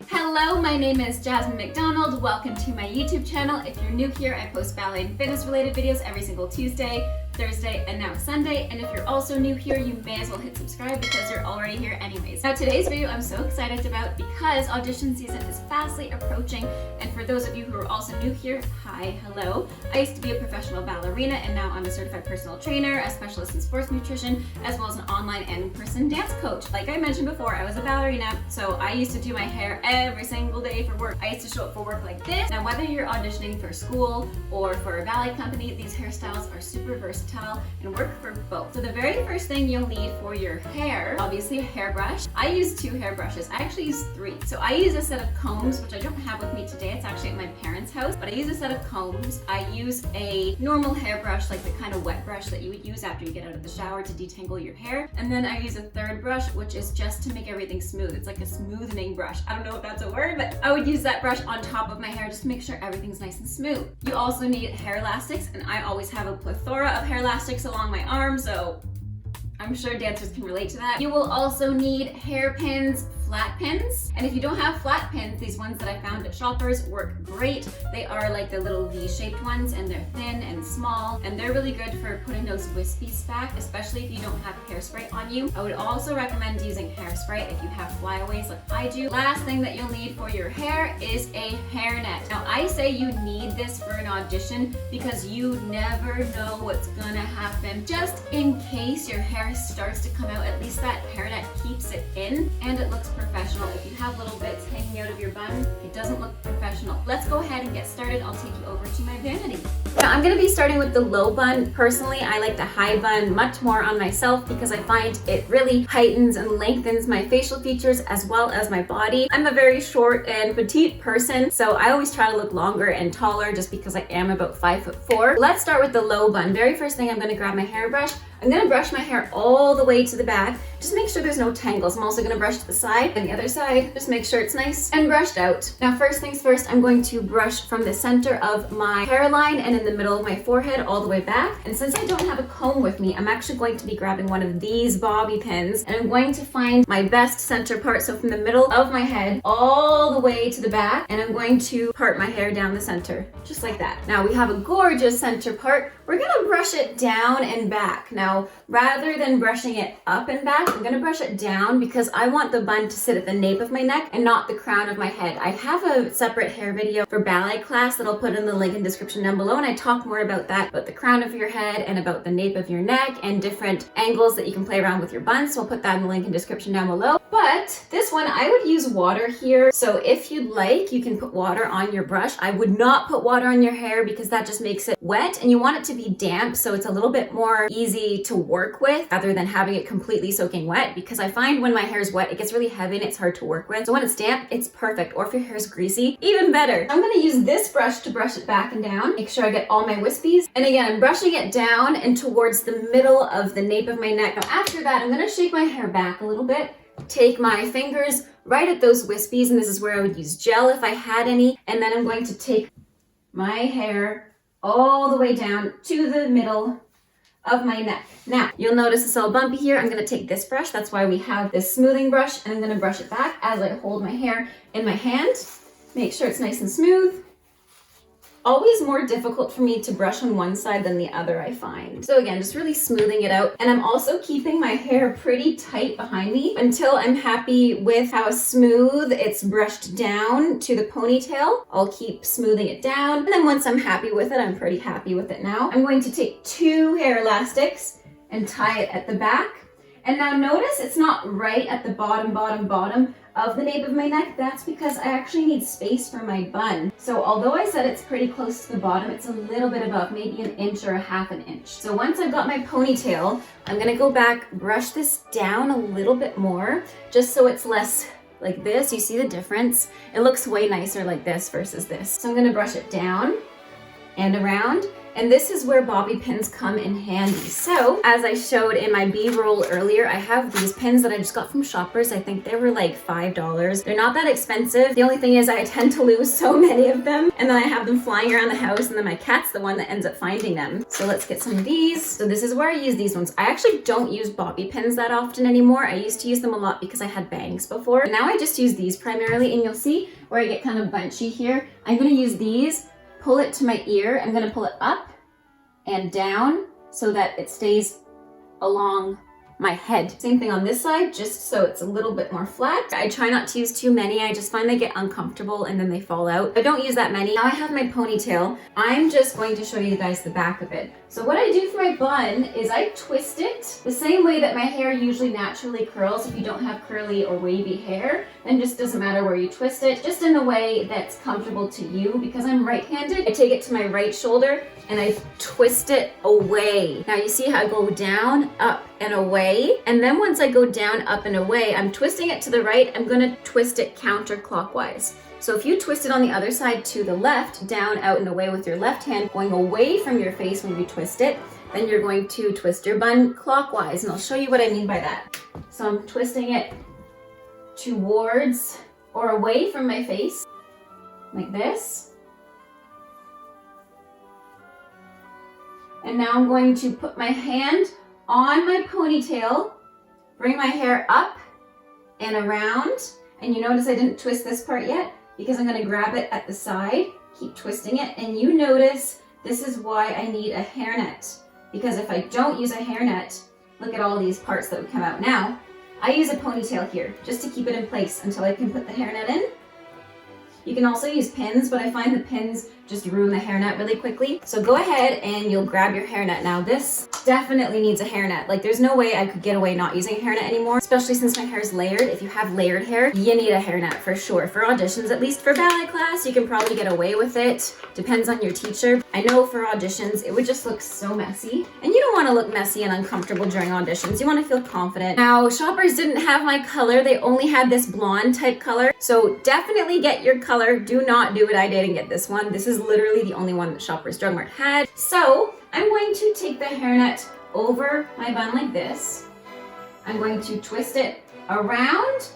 Hello, my name is Jasmine McDonald. Welcome to my YouTube channel. If you're new here, I post ballet and fitness related videos every single Tuesday, Thursday, and now Sunday. And if you're also new here, you may as well hit subscribe because you're already here anyways. Now today's video I'm so excited about because audition season is fastly approaching. And for those of you who are also new here, hi, hello. I used to be a professional ballerina and now I'm a certified personal trainer, a specialist in sports nutrition, as well as an online and in-person dance coach. Like I mentioned before, I was a ballerina, so I used to do my hair every single day for work. I used to show up for work like this. Now whether you're auditioning for school or for a ballet company, these hairstyles are super versatile and work for both. So the very first thing you'll need for your hair, obviously a hairbrush. I use 2 hairbrushes. I actually use 3. So I use a set of combs, which I don't have with me today. It's actually at my parents' house, but I use a set of combs. I use a normal hairbrush, like the kind of wet brush that you would use after you get out of the shower to detangle your hair. And then I use a 3rd brush, which is just to make everything smooth. It's like a smoothing brush. I don't know if that's a word, but I would use that brush on top of my hair just to make sure everything's nice and smooth. You also need hair elastics, and I always have a plethora of hair elastics along my arm, so I'm sure dancers can relate to that. You will also need hairpins, flat pins, and if you don't have flat pins, these ones that I found at Shoppers work great. They are like the little V-shaped ones, and they're thin and small, and they're really good for putting those wispies back, especially if you don't have hairspray on you. I would also recommend using hairspray if you have flyaways like I do. Last thing that you'll need for your hair is a hairnet. Now I say you need this for an audition because you never know what's gonna happen. Just in case your hair starts to come out, at least that hairnet keeps it in and it looks professional. If you have little bits hanging out of your bun, it doesn't look professional. Let's go ahead and get started. I'll take you over to my vanity. Now I'm gonna be starting with the low bun. Personally, I like the high bun much more on myself because I find it really heightens and lengthens my facial features as well as my body. I'm a very short and petite person, so I always try to look longer and taller just because I am about 5'4". Let's start with the low bun. Very first thing, I'm gonna grab my hairbrush. I'm gonna brush my hair all the way to the back. Just make sure there's no tangles. I'm also gonna brush to the side and the other side. Just make sure it's nice and brushed out. Now, first things first, I'm going to brush from the center of my hairline and in the middle of my forehead all the way back. And since I don't have a comb with me, I'm actually going to be grabbing one of these bobby pins and I'm going to find my best center part. So from the middle of my head all the way to the back, and I'm going to part my hair down the center, just like that. Now we have a gorgeous center part. We're gonna brush it down and back. Now, rather than brushing it up and back, I'm gonna brush it down because I want the bun to sit at the nape of my neck and not the crown of my head. I have a separate hair video for ballet class that I'll put in the link in the description down below, and I talk more about that, about the crown of your head and about the nape of your neck and different angles that you can play around with your bun. So I'll put that in the link in the description down below. But this one, I would use water here. So if you'd like, you can put water on your brush. I would not put water on your hair because that just makes it wet, and you want it to be damp so it's a little bit more easy to work with rather than having it completely soaking wet, because I find when my hair is wet, it gets really heavy and it's hard to work with. So when it's damp, it's perfect. Or if your hair is greasy, even better. I'm gonna use this brush to brush it back and down. Make sure I get all my wispies. And again, I'm brushing it down and towards the middle of the nape of my neck. Now after that, I'm gonna shake my hair back a little bit. Take my fingers right at those wispies, and this is where I would use gel if I had any. And then I'm going to take my hair all the way down to the middle of my neck. Now, you'll notice it's all bumpy here. I'm gonna take this brush. That's why we have this smoothing brush, and I'm gonna brush it back as I hold my hair in my hand. Make sure it's nice and smooth. Always more difficult for me to brush on one side than the other, I find. So again, just really smoothing it out. And I'm also keeping my hair pretty tight behind me until I'm happy with how smooth it's brushed down to the ponytail. I'll keep smoothing it down. And then once I'm happy with it, I'm pretty happy with it now. I'm going to take 2 hair elastics and tie it at the back. And now notice it's not right at the bottom of the nape of my neck. That's because I actually need space for my bun. So although I said it's pretty close to the bottom, it's a little bit above, maybe an inch or a half an inch. So once I've got my ponytail, I'm gonna go back, brush this down a little bit more, just so it's less like this. You see the difference? It looks way nicer like this versus this. So I'm gonna brush it down and around. And this is where bobby pins come in handy. So as I showed in my B-roll earlier, I have these pins that I just got from Shoppers. I think they were like $5. They're not that expensive. The only thing is I tend to lose so many of them, and then I have them flying around the house, and then my cat's the one that ends up finding them. So let's get some of these. So this is where I use these ones. I actually don't use bobby pins that often anymore. I used to use them a lot because I had bangs before. And now I just use these primarily, and you'll see where I get kind of bunchy here. I'm gonna use these, pull it to my ear. I'm gonna pull it up and down so that it stays along my head. Same thing on this side, just so it's a little bit more flat. I try not to use too many. I just find they get uncomfortable and then they fall out. I don't use that many. Now I have my ponytail. I'm just going to show you guys the back of it. So what I do for my bun is I twist it the same way that my hair usually naturally curls. If you don't have curly or wavy hair, then just doesn't matter where you twist it, just in the way that's comfortable to you. Because I'm right-handed, I take it to my right shoulder and I twist it away. Now you see how I go down, up, and away. And then once I go down, up, and away, I'm twisting it to the right. I'm gonna twist it counterclockwise. So if you twist it on the other side to the left, down, out, and away with your left hand, going away from your face when you twist it, then you're going to twist your bun clockwise. And I'll show you what I mean by that. So I'm twisting it towards or away from my face, like this. And now I'm going to put my hand on my ponytail, bring my hair up and around. And you notice I didn't twist this part yet because I'm gonna grab it at the side, keep twisting it. And you notice this is why I need a hairnet, because if I don't use a hairnet, look at all these parts that would come out. Now, I use a ponytail here just to keep it in place until I can put the hairnet in. You can also use pins, but I find the pins just ruin the hairnet really quickly. So go ahead and you'll grab your hairnet. Now this definitely needs a hairnet. Like there's no way I could get away not using a hairnet anymore, especially since my hair is layered. If you have layered hair, you need a hairnet for sure. For auditions, at least for ballet class, you can probably get away with it. Depends on your teacher. I know for auditions, it would just look so messy. And you don't want to look messy and uncomfortable during auditions. You want to feel confident. Now, Shoppers didn't have my color. They only had this blonde type color. So definitely get your color. Do not do what I did and get this one. This is literally the only one that Shoppers Drug Mart had. So I'm going to take the hairnet over my bun like this. I'm going to twist it around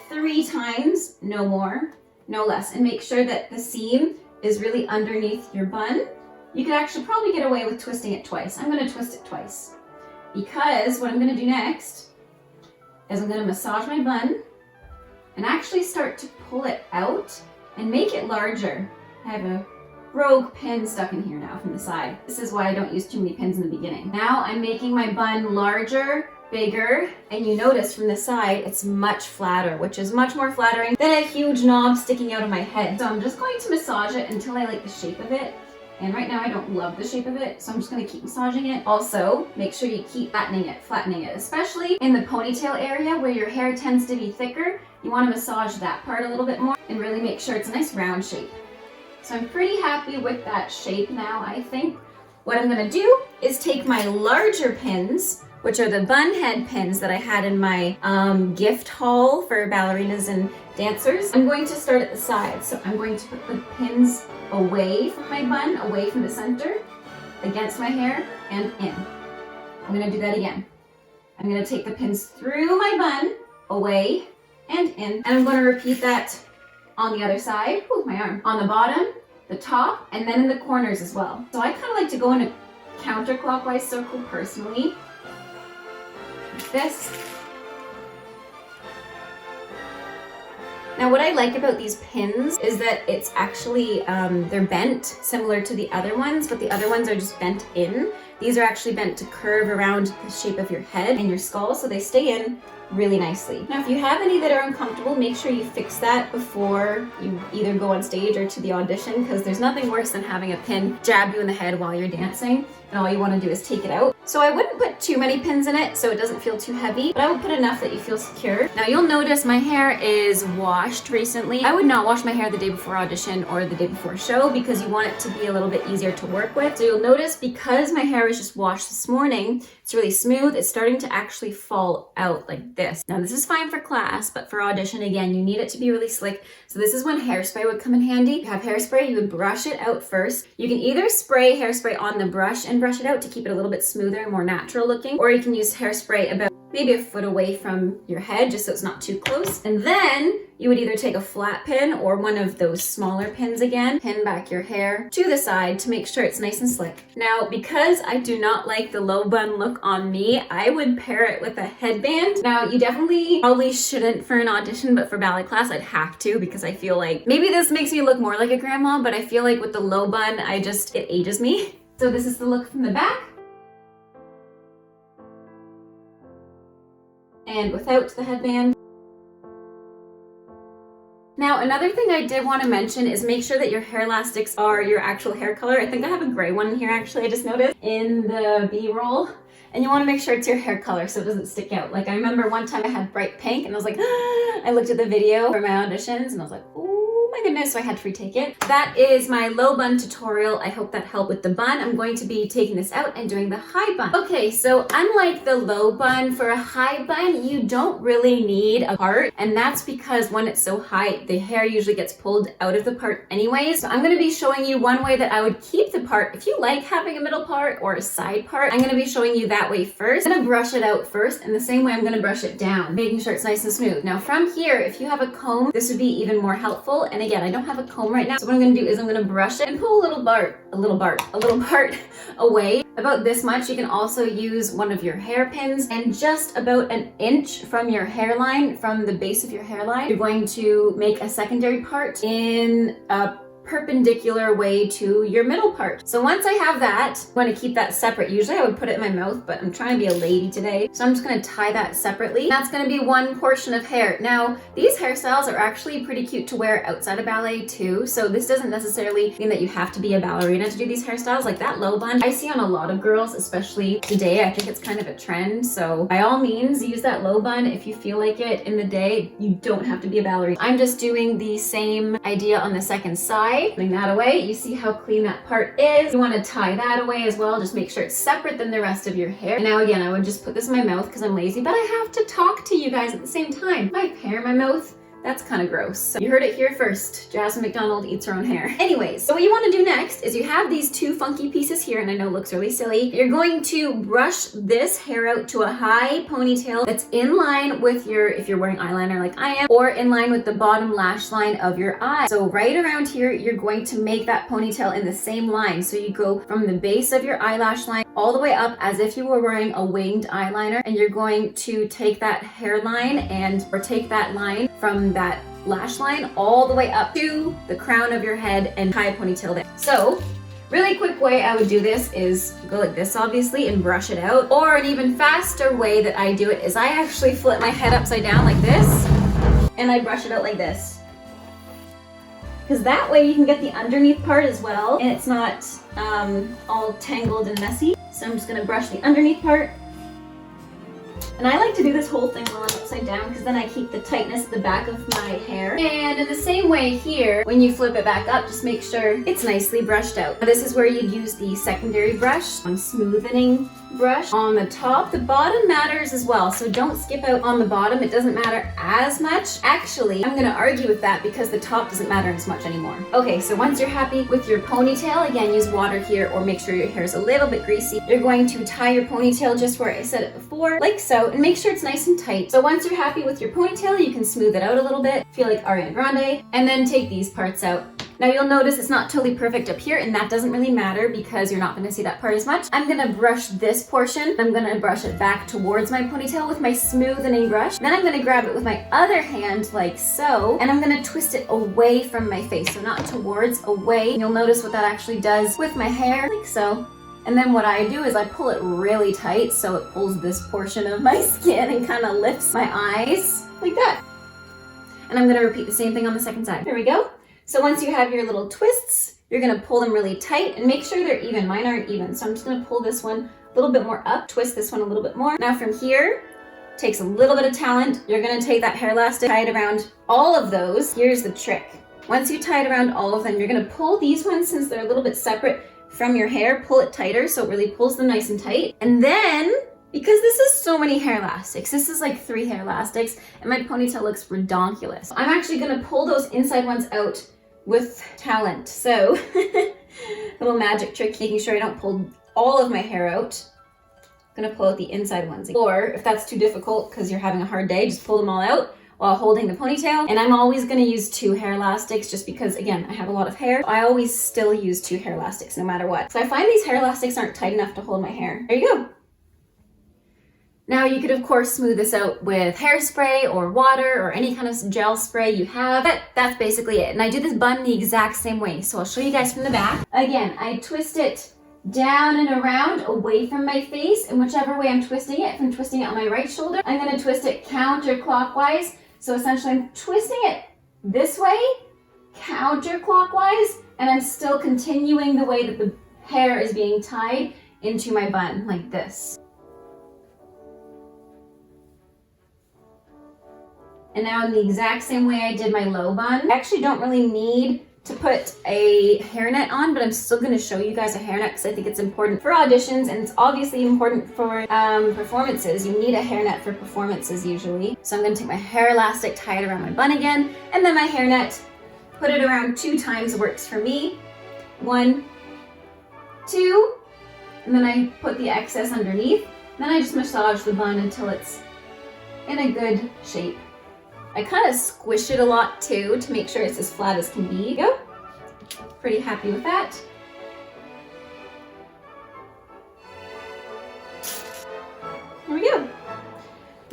3 times, no more, no less, and make sure that the seam is really underneath your bun. You could actually probably get away with twisting it twice. I'm going to twist it twice because what I'm going to do next is I'm going to massage my bun and actually start to pull it out and make it larger. I have a rogue pin stuck in here now from the side. This is why I don't use too many pins in the beginning. Now I'm making my bun larger, bigger, and you notice from the side it's much flatter, which is much more flattering than a huge knob sticking out of my head. So I'm just going to massage it until I like the shape of it. And right now I don't love the shape of it, so I'm just gonna keep massaging it. Also, make sure you keep flattening it, especially in the ponytail area where your hair tends to be thicker. You wanna massage that part a little bit more and really make sure it's a nice round shape. So I'm pretty happy with that shape now, I think. What I'm gonna do is take my larger pins, which are the bun head pins that I had in my gift haul for ballerinas and dancers. I'm going to start at the side. So I'm going to put the pins away from my bun, away from the center, against my hair, and in. I'm gonna do that again. I'm gonna take the pins through my bun, away, and in. And I'm gonna repeat that on the other side, ooh, my arm, on the bottom, the top, and then in the corners as well. So I kind of like to go in a counterclockwise circle personally. Like this. Now what I like about these pins is that it's actually, they're bent similar to the other ones, but the other ones are just bent in. These are actually bent to curve around the shape of your head and your skull, so they stay in really nicely. Now if you have any that are uncomfortable, make sure you fix that before you either go on stage or to the audition, because there's nothing worse than having a pin jab you in the head while you're dancing and all you want to do is take it out. So I wouldn't put too many pins in it so it doesn't feel too heavy, but I would put enough that you feel secure. Now you'll notice my hair is washed recently. I would not wash my hair the day before audition or the day before show because you want it to be a little bit easier to work with. So you'll notice because my hair was just washed this morning, it's really smooth. It's starting to actually fall out like this. Now this is fine for class, but for audition, again, you need it to be really slick. So this is when hairspray would come in handy. If you have hairspray, you would brush it out first. You can either spray hairspray on the brush and brush it out to keep it a little bit smoother and more natural looking, or you can use hairspray about maybe a foot away from your head just so it's not too close. And then you would either take a flat pin or one of those smaller pins again, pin back your hair to the side to make sure it's nice and slick. Now, because I do not like the low bun look on me, I would pair it with a headband. Now, you definitely probably shouldn't for an audition, but for ballet class, I'd have to because I feel like maybe this makes me look more like a grandma, but I feel like with the low bun, it ages me. So this is the look from the back. And without the headband. Now, another thing I did want to mention is make sure that your hair elastics are your actual hair color. I think I have a gray one here actually, I just noticed in the B-roll. And you want to make sure it's your hair color so it doesn't stick out. Like I remember one time I had bright pink and I was like, I looked at the video for my auditions and I was like, oh my goodness, so I had to retake it. That is my low bun tutorial. I hope that helped with the bun. I'm going to be taking this out and doing the high bun. Okay, so unlike the low bun, for a high bun, you don't really need a part. And that's because when it's so high, the hair usually gets pulled out of the part anyways. So I'm going to be showing you one way that I would keep the part. If you like having a middle part or a side part, I'm going to be showing you that way first. I'm going to brush it out first, and the same way I'm going to brush it down, making sure it's nice and smooth. Now from here, if you have a comb, this would be even more helpful. And again, I don't have a comb right now, so what I'm going to do is I'm going to brush it and pull a little part away. About this much. You can also use one of your hairpins, and just about an inch from your hairline, from the base of your hairline, you're going to make a secondary part in a perpendicular way to your middle part. So once I have that, I'm going to keep that separate. Usually I would put it in my mouth, but I'm trying to be a lady today. So I'm just going to tie that separately. That's going to be one portion of hair. Now, these hairstyles are actually pretty cute to wear outside of ballet too. So this doesn't necessarily mean that you have to be a ballerina to do these hairstyles. Like that low bun, I see on a lot of girls, especially today. I think it's kind of a trend. So by all means, use that low bun if you feel like it in the day. You don't have to be a ballerina. I'm just doing the same idea on the second side. Putting that away, you see how clean that part is. You want to tie that away as well. Just make sure it's separate than the rest of your hair. And now again, I would just put this in my mouth because I'm lazy, but I have to talk to you guys at the same time. I have hair in my mouth. That's kind of gross. So you heard it here first. Jasmine McDonald eats her own hair. Anyways, so what you want to do next is you have these two funky pieces here, and I know it looks really silly. You're going to brush this hair out to a high ponytail that's in line with your, if you're wearing eyeliner like I am, or in line with the bottom lash line of your eye. So right around here, you're going to make that ponytail in the same line. So you go from the base of your eyelash line all the way up as if you were wearing a winged eyeliner, and you're going to take that hairline or take that line from that lash line all the way up to the crown of your head and tie a ponytail there. So really quick way I would do this is go like this obviously and brush it out, or an even faster way that I do it is I actually flip my head upside down like this and I brush it out like this, because that way you can get the underneath part as well and it's not all tangled and messy. So I'm just going to brush the underneath part. And I like to do this whole thing while I'm upside down because then I keep the tightness at the back of my hair. And in the same way here, when you flip it back up, just make sure it's nicely brushed out. Now this is where you use the secondary brush, smoothing brush on the top. The bottom matters as well, so don't skip out on the bottom. It doesn't matter as much. Actually, I'm gonna argue with that because the top doesn't matter as much anymore. Okay, so once you're happy with your ponytail, again, use water here or make sure your hair is a little bit greasy. You're going to tie your ponytail just where I said it before, like so, and make sure it's nice and tight. So once you're happy with your ponytail, you can smooth it out a little bit, feel like Ariana Grande, and then take these parts out. Now you'll notice it's not totally perfect up here, and that doesn't really matter because you're not going to see that part as much. I'm going to brush this portion. I'm going to brush it back towards my ponytail with my smoothing brush. Then I'm going to grab it with my other hand like so, and I'm going to twist it away from my face. So not towards, away. And you'll notice what that actually does with my hair, like so. And then what I do is I pull it really tight so it pulls this portion of my skin and kind of lifts my eyes like that. And I'm going to repeat the same thing on the second side. There we go. So once you have your little twists, you're going to pull them really tight and make sure they're even. Mine aren't even. So I'm just going to pull this one a little bit more up, twist this one a little bit more. Now from here, takes a little bit of talent. You're going to take that hair elastic, tie it around all of those. Here's the trick. Once you tie it around all of them, you're going to pull these ones, since they're a little bit separate from your hair, pull it tighter so it really pulls them nice and tight. And then because this is so many hair elastics, this is like 3 hair elastics, and my ponytail looks redonkulous. I'm actually gonna pull those inside ones out with talent. So, little magic trick, making sure I don't pull all of my hair out. I'm gonna pull out the inside ones. Or if that's too difficult because you're having a hard day, just pull them all out while holding the ponytail. And I'm always gonna use 2 hair elastics just because, again, I have a lot of hair. I always still use 2 hair elastics no matter what. So I find these hair elastics aren't tight enough to hold my hair. There you go. Now you could of course smooth this out with hairspray or water or any kind of gel spray you have, but that's basically it. And I do this bun the exact same way. So I'll show you guys from the back. Again, I twist it down and around away from my face, and whichever way I'm twisting it, if I'm twisting it on my right shoulder, I'm gonna twist it counterclockwise. So essentially I'm twisting it this way, counterclockwise, and I'm still continuing the way that the hair is being tied into my bun, like this. And now in the exact same way I did my low bun. I actually don't really need to put a hairnet on, but I'm still gonna show you guys a hairnet because I think it's important for auditions, and it's obviously important for performances. You need a hairnet for performances usually. So I'm gonna take my hair elastic, tie it around my bun again, and then my hairnet, put it around 2 times works for me. 1, 2, and then I put the excess underneath. Then I just massage the bun until it's in a good shape. I kind of squish it a lot too to make sure it's as flat as can be. Go. Pretty happy with that. There we go.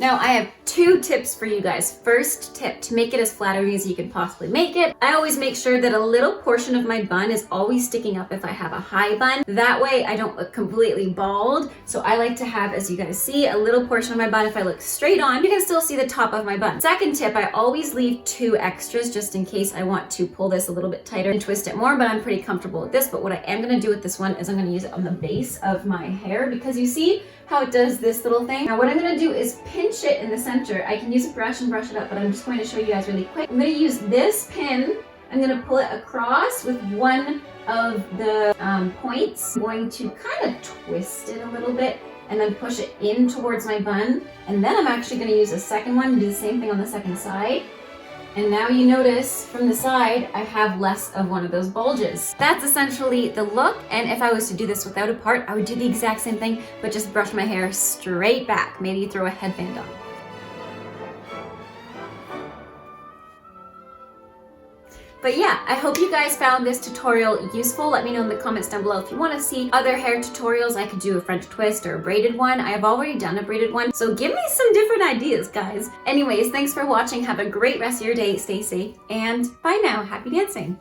Now I have 2 tips for you guys. First tip, to make it as flattering as you can possibly make it, I always make sure that a little portion of my bun is always sticking up if I have a high bun. That way I don't look completely bald. So I like to have, as you guys see, a little portion of my bun. If I look straight on, you can still see the top of my bun. Second tip, I always leave 2 extras just in case I want to pull this a little bit tighter and twist it more, but I'm pretty comfortable with this. But what I am gonna do with this one is I'm gonna use it on the base of my hair, because you see how it does this little thing. Now what I'm gonna do is pinch it in the center. I can use a brush and brush it up, but I'm just going to show you guys really quick. I'm gonna use this pin. I'm gonna pull it across with one of the points. I'm going to kind of twist it a little bit and then push it in towards my bun. And then I'm actually gonna use a second one and do the same thing on the second side. And now you notice from the side, I have less of one of those bulges. That's essentially the look. And if I was to do this without a part, I would do the exact same thing, but just brush my hair straight back. Maybe throw a headband on. But yeah, I hope you guys found this tutorial useful. Let me know in the comments down below if you want to see other hair tutorials. I could do a French twist or a braided one. I have already done a braided one, so give me some different ideas, guys. Anyways, thanks for watching. Have a great rest of your day. Stay safe, and bye now. Happy dancing.